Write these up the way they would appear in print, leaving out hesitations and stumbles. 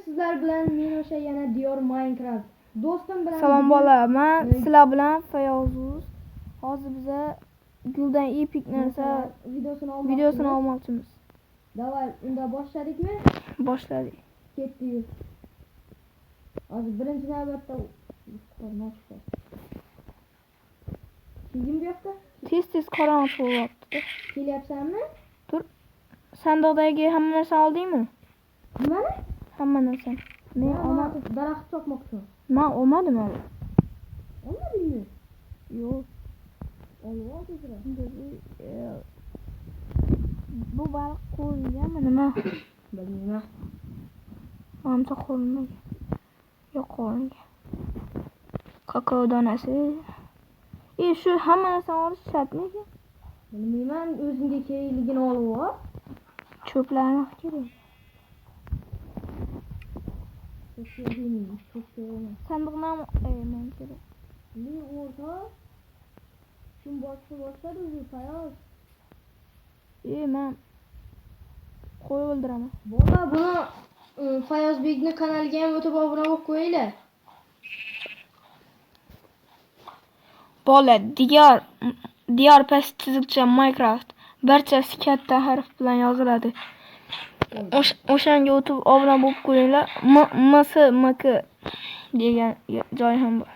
Sizlar bilan men o'sha yana Diyor Minecraft. Do'stim bilan Salom bola, men sizlar bilan Fayozuz. Hozir biza Guldan epik narsa videosini olmoqchimiz. Davay, unda boshladikmi? Boshladik. Ketdik. Hozir birinchi navbatda Kim bu yoqda? Tez qorong'i bo'lyapti. Kelyapsanmi? Tur. Sandiqdagi hamma narsani oldingmi? Nimani? Hamma narsani. Men olmadim. Daraxt chopmoqchiman. Men olmadim hali. Olmadingmi? Yo'q. Olib ol tezroq. Bu baliq qo'yilganmi nima? Bilmayman. Manimcha qo'yilmagan. Yo'q qo'yilgan. Kakao donasi. Shu hamma narsani olish shartmi? Bilmayman, o'zingga kerakligini olib ol. Cho'plarni kerak. Sandiqdan men kerak. Ne o'rta? Kim boshladi o'zi Fayoz? Men qo'yib o'ldiraman. Bola buni Fayozbekning kanaliga ham o'tib obuna bo'lib qo'yinglar. Bola, Diyor past chiziqcha Minecraft barchasi katta harf bilan yoziladi. O'shanga o'tib obuna bo'lib qo'yinglar. MK degan joy ham bor.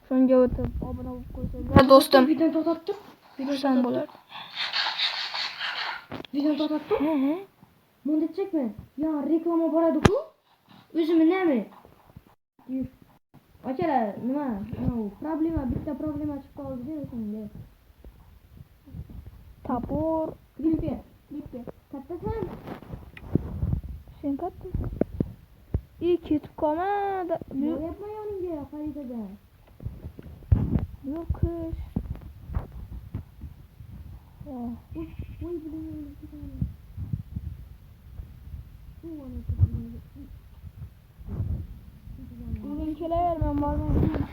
Shunga o'tib obuna bo'lib qo'ysanglar, do'stim, Videoni to'xtatib tur. xursand bo'lar. Videoni to'xtatib tur. Bunda chekma. Ya reklama boradi-ku. O'zimi nima? Ochara, nima? Bitta problema chiqib qoldi o'shanga. Tapor, Klipga. Kattasan? sen katta. Ketib qolmadi. Bo'lyapman yoningga xaritada. Yo'q, qish. Voy bilan ketaman. Bugun kelaver, men bormayman.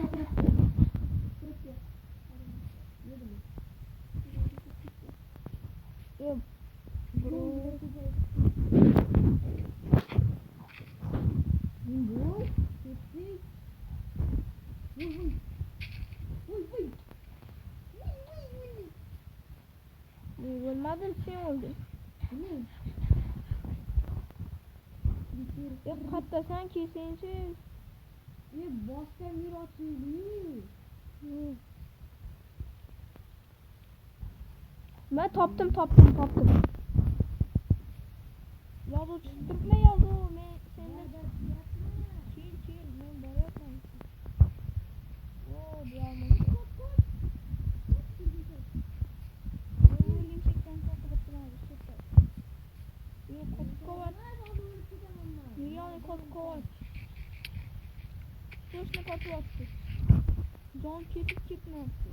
Bo'lmadi, sen oldu. Kattasan kesinchi. Boshqa yur ochingni. Ben toptum. Yozuvchi turibman, yozuv. Men sendan kel, men boryapman. Diyorman. Точно потваться. John ketib ketmayapti.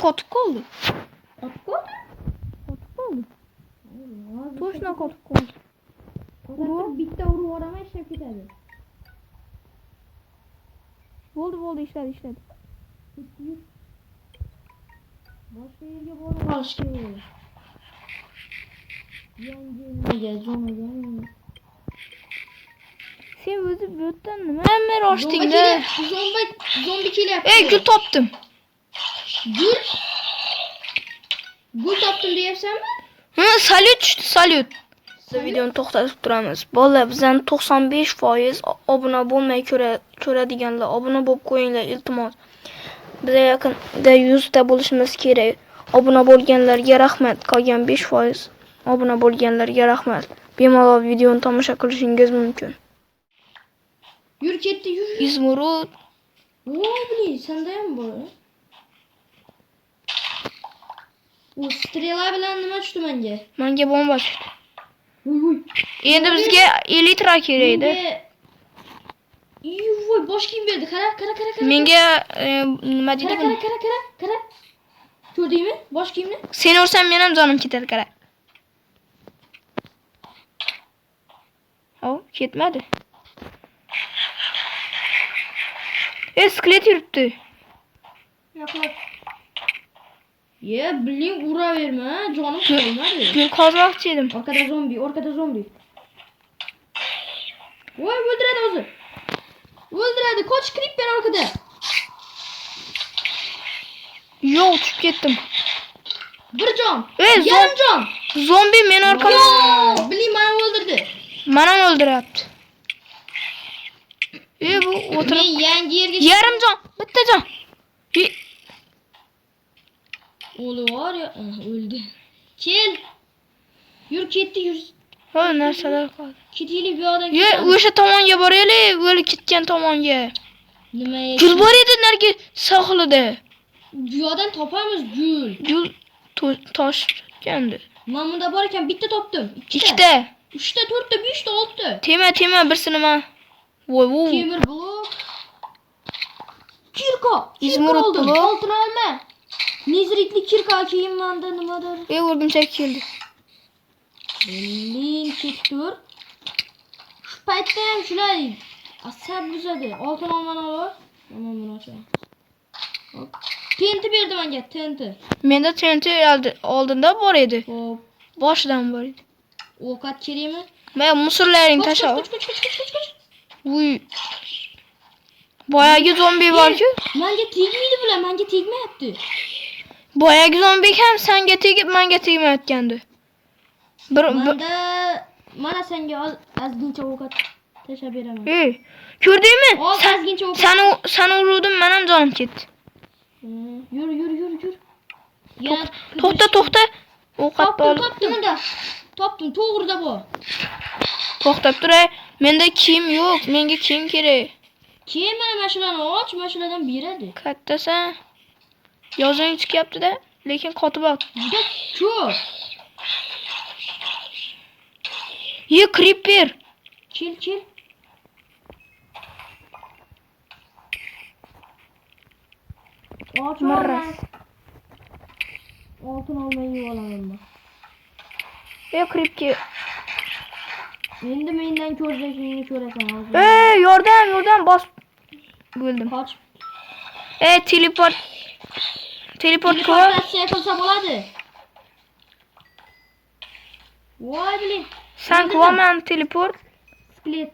Qotib qoldi. Qotib qoldi. Точно qotib qoldi. Bitta urib yuboraman, ishlab ketadi. Bo'ldi, ishladi. Boshqa yerga borib qolish kerak. Yangi zonaga. Sen o'zi bu yerdan nima mer ochding-da? Zombi kelyapti. Gul topdim. Gul topdim deyapsanmi? Salyut tushdi, salyut. Videoni to'xtatib turamiz. Bolalar, bizdan 95% obuna bo'lmay ko'radiganlar obuna bo'lib qo'yinglar, iltimos. Bizga yaqinda 100 ta bo'lishimiz kerak. Obuna bo'lganlarga rahmat, qolgan 5% obuna bo'lganlarga rahmat. Bemalol videoni tomosha qilishingiz mumkin. Yur ketdi, yur. Izmurud. Voy, senda ham bor. U strela bilan nima tushdi menga? Menga bomba tushdi. Voy. Endi bizga elitra kerak edi. Voy, bosh kiyim berdi. Qara. Menga nima deydi bu? Qara. Ko'rdingmi? Bosh kiyimni? Seni ursam men ham jonim ketadi, qara. Hop, ketmadi. Skelet yuribdi. Yo'qlar. Ye, biling uraverma, jonim qolmadi. Men qozmoqchi edim. Orqada zombi. Voy, o'ldiradi o'zi. O'ldiradi, qoch creeper orqada. Yo'q, tushib ketdim. Bir jon. Yarim jon. Zombi meni orqamda. Yo'q, biling meni o'ldirdi. Meni ham o'ldiryapti. Bu o'tirib. Men yangi yerga Yarim jon, bitta jon. O'li var ya, o'ldi. Kel. Yur, ketdi, yur. Ha, narsalar qoldi. Ketaylik bu yoqdan. O'sha tomonga boraylik, o'lib ketgan tomonga. Nima Gul bor edi nargi sohilida. Bu yoqdan topamiz gul. Gul toshgandi. Men bunda bor ekan bitta topdim. Ikkita. 3 ta, 4 ta, 5 ta, 6 ta. Tema birsini nima? Voy. Temir blok. Kirko. İzmirot oldim. blok. Oltin olma. Nezritli kirko kiyim menda nimadir. O'rgimchak keldi. Biling ketdir. Shu paytda ham shular asab buzadi. Oltin olmani ol. Mana buni ochaman. Hop. Tenti berdi menga, tenti. Menda tenti oldinda bor edi. Hop. Boshidan bor edi. Ovqat kerakmi? Men musorlaring tashlab. Qoch. Uy. Boyagi zombi bor-ku. Menga tegmaydi bular, menga tegmayapti. Boyagi zombi ham senga tegib, menga tegmayotgandi. Mana senga ozgincha ovqat tashlab beraman. Ko'rdingmi? Ozgincha ovqat. Seni urdim, men ham jonim ketdi. Yur. To'xta. Ovqat Topdim. Topdim, to'g'rida bu. To'xtab turay. Menda kiyim yo'q, menga kiyim kerak. Keyin mana mashulani och, mashuladan beradi. Kattasan. Yozing chiqyapti-da, lekin qotib ol. Juda ko'p. Creeper. Kel. Och Mirras. Oltin olmayı olaman. Creeper. Endi mendan ko'rsakingni ko'rasan hozir. Yordam bos. O'ldim. Qoch. Teleport ko'p. Teleportatsiya qilsa bo'ladi. Voy biling. Sen qilaman teleport. Split.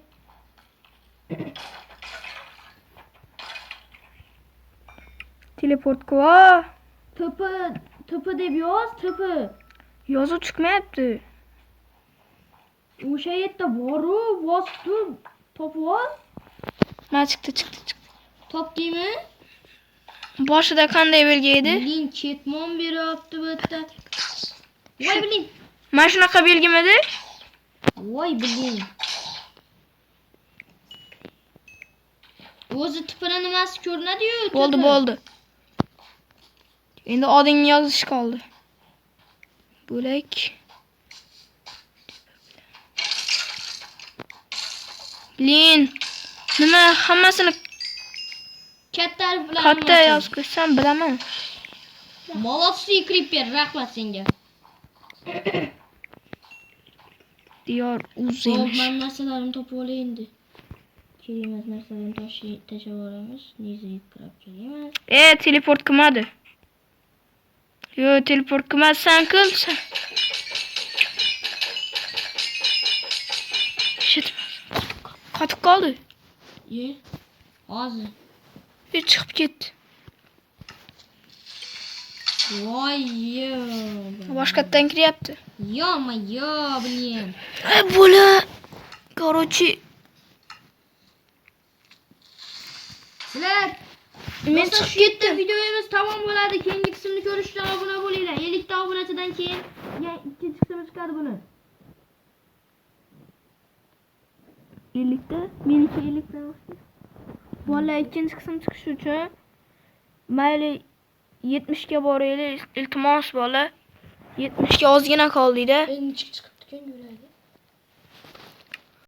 Teleport ko'p. To'pi deb yoz, to'pi. Yozuv chiqmayapti. O'sha yerda boru, bosdi, topib ol. Ma chiqdi. Topdingmi? Boshida qanday belgi edi? Biling ketmon beryapti bu yerda. Voy biling. Mana shunaqa belgimidi? Voy biling. O'zi tipini nimasi ko'rinadi-yu. Bo'ldi. Endi odingni yozish qoldi. Bo'lak. Biling. Nima hammasini katta harf bilan katta yozib qo'ysam bilaman. Molodsi Creeper, rahmat senga. Diyor uzaymiş. Men narsalarimni topib olay endi. Kerak emas narsalarni tashlab olamiz. Nezrit kirib kerak emas. Teleport qilmadi. Teleport qilmassan qilsa. Shit. Qotib qoldi. Hozir. Chiqib ketdi. Voy. Boshqatdan kiryapti. Yo, biling. Bo'la. Короче. Sizlar Men chiqib ketdim. Videomiz tamom bo'ladi. Keyingi qismni ko'rish uchun obuna bo'linglar. 50 ta obunachidan keyin ikkinchi qismi chiqadi buni. 50 ta, meniki 50 ta. Bola ikkinchi qism chiqishi uchun mayli 70 ga boraylik, iltimos bola. 70 ga ozgina qoldi-da. Endi chiqibdi ekan, ko'raylik.